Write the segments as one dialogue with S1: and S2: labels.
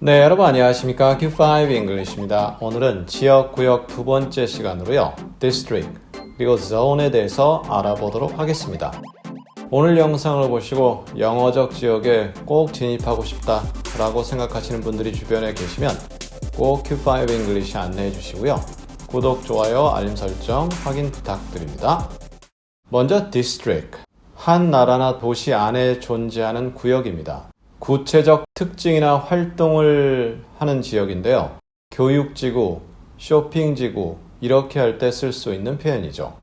S1: 네, 여러분 안녕하십니까? Q5 English입니다. 오늘은 지역, 구역 두 번째 시간으로요. District, 그리고 Zone에 대해서 알아보도록 하겠습니다. 오늘 영상을 보시고 영어적 지역에 꼭 진입하고 싶다 라고 생각하시는 분들이 주변에 계시면 꼭 Q5 English 안내해 주시고요. 구독, 좋아요, 알림 설정 확인 부탁드립니다. 먼저 District, 한 나라나 도시 안에 존재하는 구역입니다. 구체적 특징이나 활동을 하는 지역인데요. 교육지구, 쇼핑지구 이렇게 할 때 쓸 수 있는 표현이죠.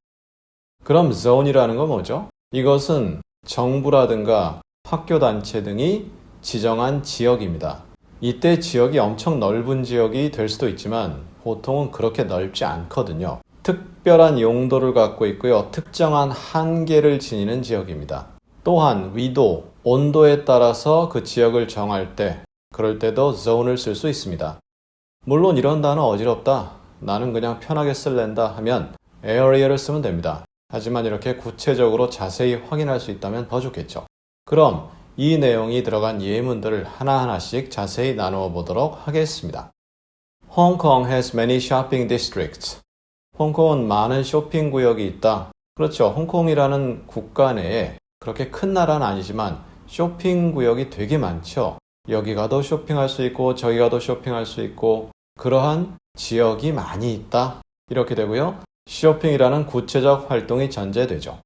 S1: 그럼 zone이라는 건 뭐죠? 이것은 정부라든가 학교단체 등이 지정한 지역입니다. 이때 지역이 엄청 넓은 지역이 될 수도 있지만 보통은 그렇게 넓지 않거든요. 특별한 용도를 갖고 있고요. 특정한 한계를 지니는 지역입니다. 또한 위도, 온도에 따라서 그 지역을 정할 때 그럴 때도 zone을 쓸 수 있습니다. 물론 이런 단어 어지럽다, 나는 그냥 편하게 쓸랜다 하면 area를 쓰면 됩니다. 하지만 이렇게 구체적으로 자세히 확인할 수 있다면 더 좋겠죠. 그럼 이 내용이 들어간 예문들을 하나하나씩 자세히 나누어 보도록 하겠습니다. Hong Kong has many shopping districts. 홍콩은 많은 쇼핑 구역이 있다. 그렇죠. 홍콩이라는 국가 내에 그렇게 큰 나라는 아니지만 쇼핑 구역이 되게 많죠. 여기 가도 쇼핑할 수 있고 저기 가도 쇼핑할 수 있고 그러한 지역이 많이 있다. 이렇게 되고요. 쇼핑이라는 구체적 활동이 전제되죠.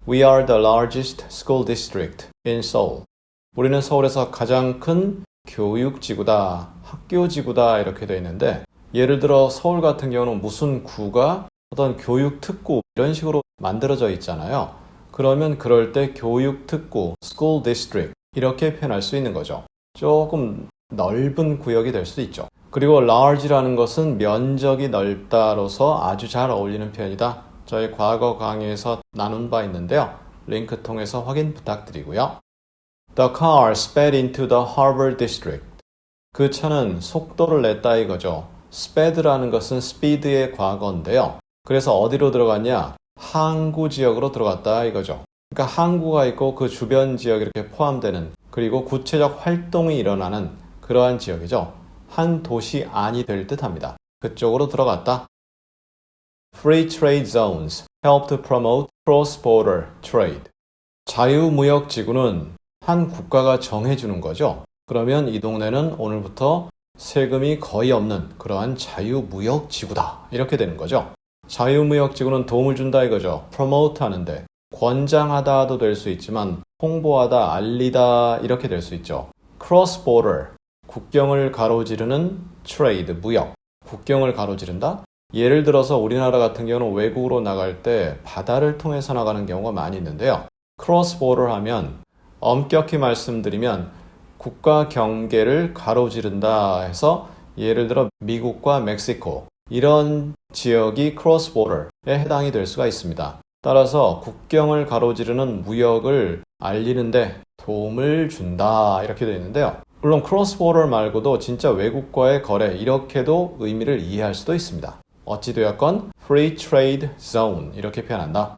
S1: We are the largest school district in Seoul. 우리는 서울에서 가장 큰 교육지구다, 학교지구다 이렇게 되어 있는데 예를 들어 서울 같은 경우는 무슨 구가 어떤 교육특구 이런 식으로 만들어져 있잖아요. 그러면 그럴 때 교육특구, school district 이렇게 표현할 수 있는 거죠. 조금 넓은 구역이 될 수도 있죠. 그리고 large라는 것은 면적이 넓다로서 아주 잘 어울리는 표현이다. 저희 과거 강의에서 나눈 바 있는데요. 링크 통해서 확인 부탁드리고요. The car sped into the harbor district. 그 차는 속도를 냈다 이거죠. sped라는 것은 speed의 과거인데요. 그래서 어디로 들어갔냐? 항구 지역으로 들어갔다 이거죠. 그러니까 항구가 있고 그 주변 지역이 이렇게 포함되는 그리고 구체적 활동이 일어나는 그러한 지역이죠. 한 도시 안이 될 듯합니다. 그쪽으로 들어갔다. Free trade zones help to promote cross-border trade. 자유무역지구는 한 국가가 정해주는 거죠. 그러면 이 동네는 오늘부터 세금이 거의 없는 그러한 자유무역지구다. 이렇게 되는 거죠. 자유무역지구는 도움을 준다 이거죠. promote 하는데 권장하다도 될 수 있지만 홍보하다, 알리다 이렇게 될 수 있죠. cross border, 국경을 가로지르는 trade, 무역. 국경을 가로지른다? 예를 들어서 우리나라 같은 경우는 외국으로 나갈 때 바다를 통해서 나가는 경우가 많이 있는데요. cross border 하면 엄격히 말씀드리면 국가 경계를 가로지른다 해서 예를 들어 미국과 멕시코 이런 지역이 크로스 보더에 해당이 될 수가 있습니다. 따라서 국경을 가로지르는 무역을 알리는데 도움을 준다 이렇게 되어 있는데요. 물론 크로스 보더 말고도 진짜 외국과의 거래 이렇게도 의미를 이해할 수도 있습니다. 어찌되었건 free trade zone 이렇게 표현한다.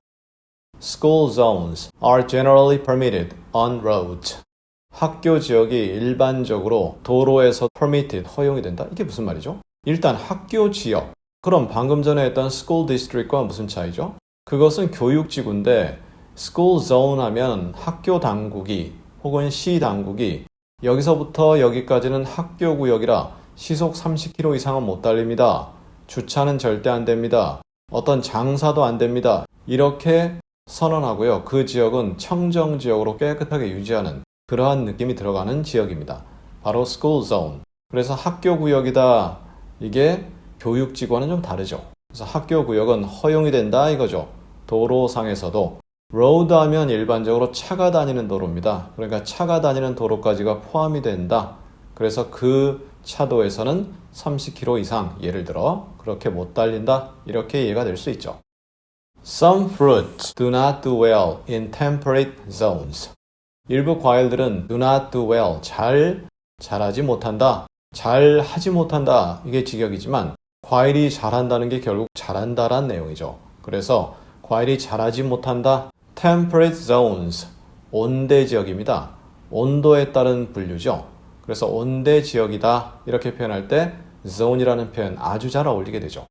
S1: School zones are generally permitted on roads. 학교 지역이 일반적으로 도로에서 permitted, 허용이 된다? 이게 무슨 말이죠? 일단 학교 지역, 그럼 방금 전에 했던 school district과 무슨 차이죠? 그것은 교육지구인데 school zone 하면 학교 당국이 혹은 시 당국이 여기서부터 여기까지는 학교구역이라 시속 30km 이상은 못 달립니다. 주차는 절대 안 됩니다. 어떤 장사도 안 됩니다. 이렇게 선언하고요. 그 지역은 청정지역으로 깨끗하게 유지하는 그러한 느낌이 들어가는 지역입니다. 바로 school zone. 그래서 학교구역이다. 이게 교육지구와는 좀 다르죠. 그래서 학교구역은 허용이 된다 이거죠. 도로상에서도. road 하면 일반적으로 차가 다니는 도로입니다. 그러니까 차가 다니는 도로까지가 포함이 된다. 그래서 그 차도에서는 30km 이상 예를 들어 그렇게 못 달린다. 이렇게 이해가 될 수 있죠. Some fruits do not do well in temperate zones. 일부 과일들은 do not do well, 잘 자라지 못한다, 잘 하지 못한다 이게 직역이지만 과일이 잘한다는 게 결국 잘한다란 내용이죠. 그래서 과일이 자라지 못한다, temperate zones, 온대 지역입니다. 온도에 따른 분류죠. 그래서 온대 지역이다 이렇게 표현할 때 zone이라는 표현 아주 잘 어울리게 되죠.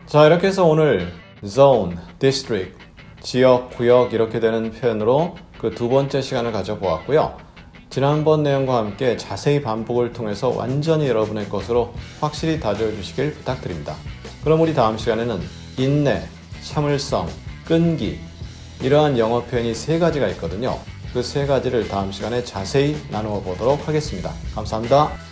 S1: 자, 이렇게 해서 오늘 zone, district, 지역, 구역 이렇게 되는 표현으로 그 두 번째 시간을 가져보았고요. 지난번 내용과 함께 자세히 반복을 통해서 완전히 여러분의 것으로 확실히 다져주시길 부탁드립니다. 그럼 우리 다음 시간에는 인내, 참을성, 끈기 이러한 영어 표현이 세 가지가 있거든요. 그 세 가지를 다음 시간에 자세히 나누어 보도록 하겠습니다. 감사합니다.